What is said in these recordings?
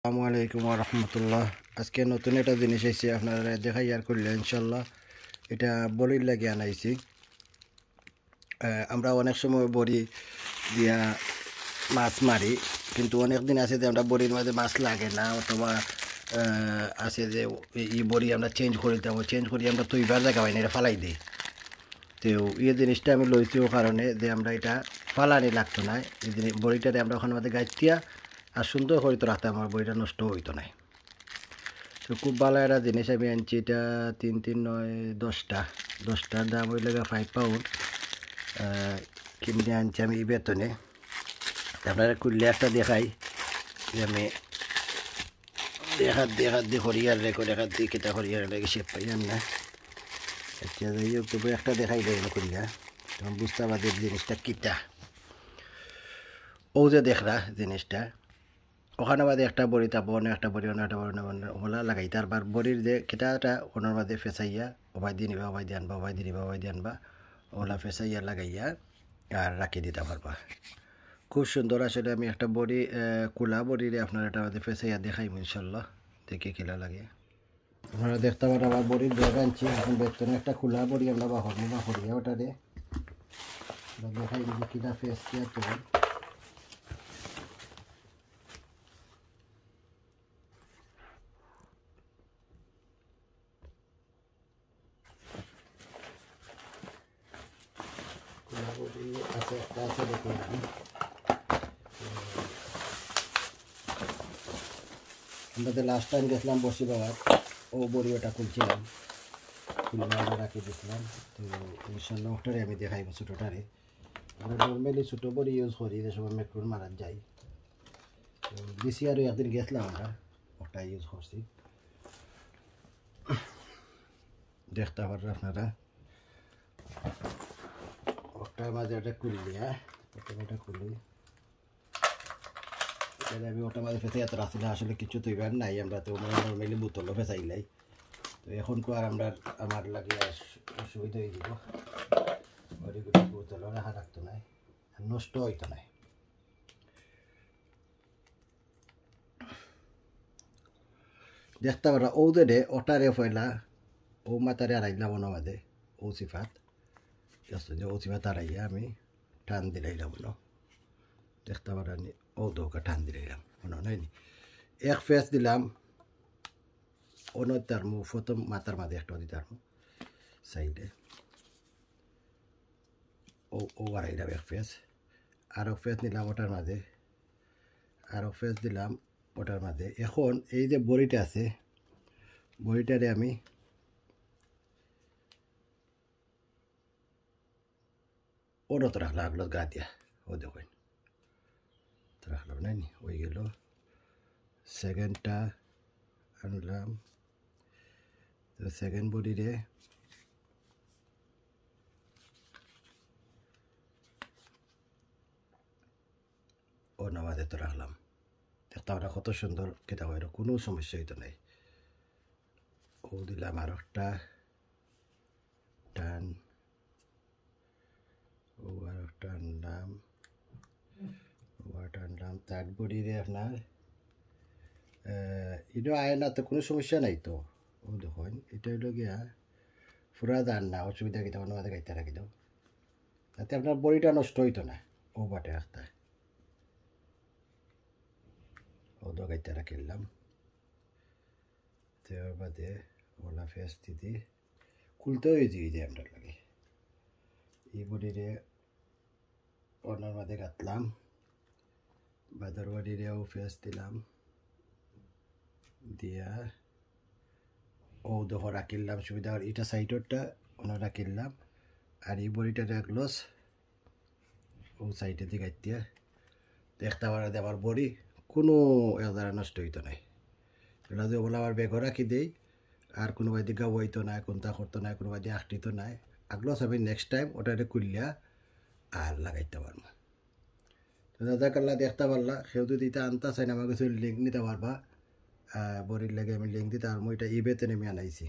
আসসালামু আলাইকুম রহমতুল্লাহ। আজকে নতুন একটা জিনিস আইছি আপনারা দেখাই আর করলে ইনশাল্লাহ। এটা বড়ির লাগে আনাইছি। আমরা অনেক সময় বড়ি দিয়া মাছ মারি, কিন্তু অনেক দিন আছে যে আমরা বড়ির মাঝে মাছ লাগে না, অথবা আছে যে এই বড়ি আমরা চেঞ্জ করে দেবো, চেঞ্জ করি আমরা তৈবার জায়গা পাই না, এটা ফালাই দিই। তো এই জিনিসটা আমি লইছি ও কারণে যে আমরা এটা ফালানি লাগতো না। এই জিনিস বড়িটারে আমরা ওখানে মধ্যে গাইতিয়া আর সুন্দর করে তো রাখতে আমার বড়িটা নষ্ট হইতো না। তো খুব ভালো একটা জিনিস আমি আনছি। এটা 3-3-9-10টার দাম হইলে 5 পাউন্ড কিনে আনছি আমি এই বেতনে। আপনারা খুললে একটা দেখাই যে আমি দেখাত দিয়ে হরিয়ার রেখো, দেখাত দিয়ে কেটা হরিয়ার রেখে সে পাইয়ান না। আচ্ছা যাই হোক, তবু একটা দেখাই দেয় খুললে তখন বুঝতে পারছি জিনিসটা কিটা। ও যে দেখরা জিনিসটা ওখানে বাদে একটা বড়ি তাপ অনেক একটা বড়ি অনেক একটা বড়ি ওলা লাগাই তারপর বড়ির যে কেটাটা ওনার বাদে ফেসাইয়া ওবাই দিয়ে নিবা, ওবাই দিয়ে আনবা, ওবাই দিয়ে নিবা, ওবাই দিয়ে আনবা, ওলা ফেসাইয়া লাগাইয়া আর রাখি দিতে পারবা। খুব সুন্দর। আসলে আমি একটা বড়ি কুলা বড়িরে আপনার এটা বাদে ফেসাইয়া দেখাইব ইনশাল্লাহ, দেখে খেলা লাগে। আপনারা দেখতে পারেন আমার বড়ির ব্যাগ আনছি এখন বেতনে একটা খোলা বড়ি আমরা বাহরিয়া ওটারে দেখাই দিবি কিনা ফেস কিয়া তখন। আছে একটা আছে দেখুন, আমরা তো লাস্ট টাইম গেছিলাম বসি বাবার, ও বড়ি ওটা খুলছিলাম, খুলে আমরা রাখি দিয়েছিলাম। তো ইনশাল্লাহ ওটারে আমি দেখাইব ছোটোটারে। আমরা নর্মালি ছোটো বড়ি ইউজ করি যে সময় মেট্রোল মারার যাই। তো বেশি আরও একদিন গেছিলাম আমরা ওটা ইউজ করছি, দেখতে পারেন আপনারা। ওটার মাঝে ওটা খুললি, ওটা খুলি আমি ওটার মাঝে ফেসে এত রাখছি না, আসলে কিছু তো এবার নাই। আমরা তো নর্মালি বোতলও ফেসাইলাই। তো এখন তো আর আমরা আমার লাগে অসুবিধা হয়ে যাব, ওইগুলো বোতলও রাখা রাখতো নাই, নষ্ট হইতো নাই। দেখতে পারা ও যে ওটারে ফয়লা ও মাতারে আড়াইলাম ওনার মাঝে ও সিফাত যে ও সিফাত আড়াইয়া আমি টান দিলাইলাম ন, দেখতে পারা ও দৌকা টান দিলাইলাম মনে নাই নি। এক ফেস দিলাম অন্য তারমু প্রথম মাথার মাঝে একটা দিতারমু সাইডে, ও ও আড়াইলাম এক ফেস। আর এক ফেস নিলাম ওটার মাঝে, আর এক ফেস দিলাম ওটার মাঝে। এখন এই যে বড়িটা আছে বড়িটারে আমি ওটা তো রাখলাম আগলো গা দিয়া, ও দেখুন তো রাখলাম নাই নি, ওই গেল। সেকেন্ডটা আনলাম, তো সেকেন্ড বডিরে ও নামাজে তো রাখলাম। দেখতে ওটা কত সুন্দর কেটা হয়, কোনো সমস্যা হইতো নাই। ও দিলাম আর একটা টান, ও আর একটা আনলাম, ও আর আনলাম। থার্ড বডিরে আপনার এটা আয় না, তো কোনো সমস্যা নাই তো। ও দেখুন এটা হইল গিয়া পুরা দান না, অসুবিধা কিতা অন্য মাঝে গাইতে রাখি দাও, তাতে আপনার বড়িটা নষ্ট হইতো না। ও বাটে রাখতে ও তো গাইতে রাখিলাম। তার বাদে ওলা ফেস দিদি খুলতেও ইজি হয়ে যায় আমরা লাগে। এই বডিরে অন্যর মাঝে কাটলাম, বাজার বডিরেও ফেস দিলাম দিয়া ও দফা রাখিলাম সুবিধা। আর এটা সাইডরটা ওনা রাখিলাম, আর এই বড়িটা রাখলস ও সাইডে দিয়ে গাইতিয়া। দেখতে পারা আমার বড়ি কোনো দ্বারা নষ্ট হইতো নাই। এগুলো যদি বলে আমার বেগও রাখি দেই আর কোনো বাদি গাও হইতো না, কোনটা করতো না, কোনো বাদি আঁকটিতো নাই। আগলস আমি নেক্সট টাইম ওটা খুললিয়া আর লাগাইতে পারবো। তো দাদা কাল্লা দেখতে পারলা, সেও যদি এটা আনতে চাই না আমার কাছে লিঙ্ক নিতে পারবা, বড়ির লাগে আমি লিঙ্ক দিতে পারবো। এটা ইবেতে নেমে আনাইছি।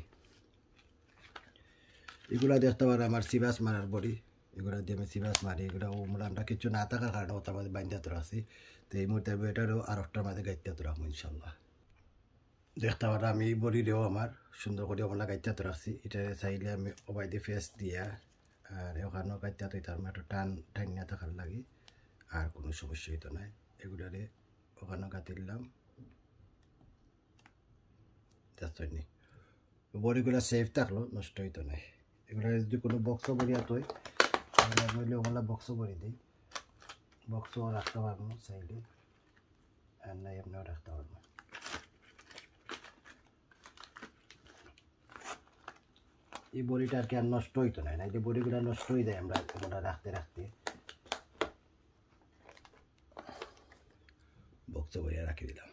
এগুলা দেখতে পারো আমার সিবাস মারার বড়ি, এগুলো দিয়ে আমি সিবাস মারি। এগুলো আমরা কিছু না থাকার কারণে ওটা আমাদের বাইন্দা তো আছি। তো এই মুহূর্তে আমি এটারও আর একটার মাঝে গাইতে তো রাখবো ইনশাল্লাহ। দেখতে পারা আমি বড়িরেও আমার সুন্দর করে ওগুলা গাইতে তো রাখছি। এটা চাইলে আমি ওবাই দিয়ে ফেস দিয়া আর ওখানেও গাইতে তো তার একটু টান না থাকার লাগে আর কোনো সমস্যা হইতো নাই। এগুলারে ওখানেও গাঁতিলাম দেখতে বড়িগুলো সেফ থাকলো, নষ্ট হইতো নাই। এগুলো যদি কোনো বক্সও বড়ি আত হয় নইলে ওগুলা বক্সও বড়ি দিই, বক্সও রাখতে পারবো চাইলে, আর নাই এমনিও রাখতে পারবো। এই বড়িটা আর কি আর নষ্ট হইতো না, এই যে বড়িগুলো নষ্ট হয়ে যায় আমরা এগুলো রাখতে রাখতে। বক্সও বড়িয়া রাখি দিলাম।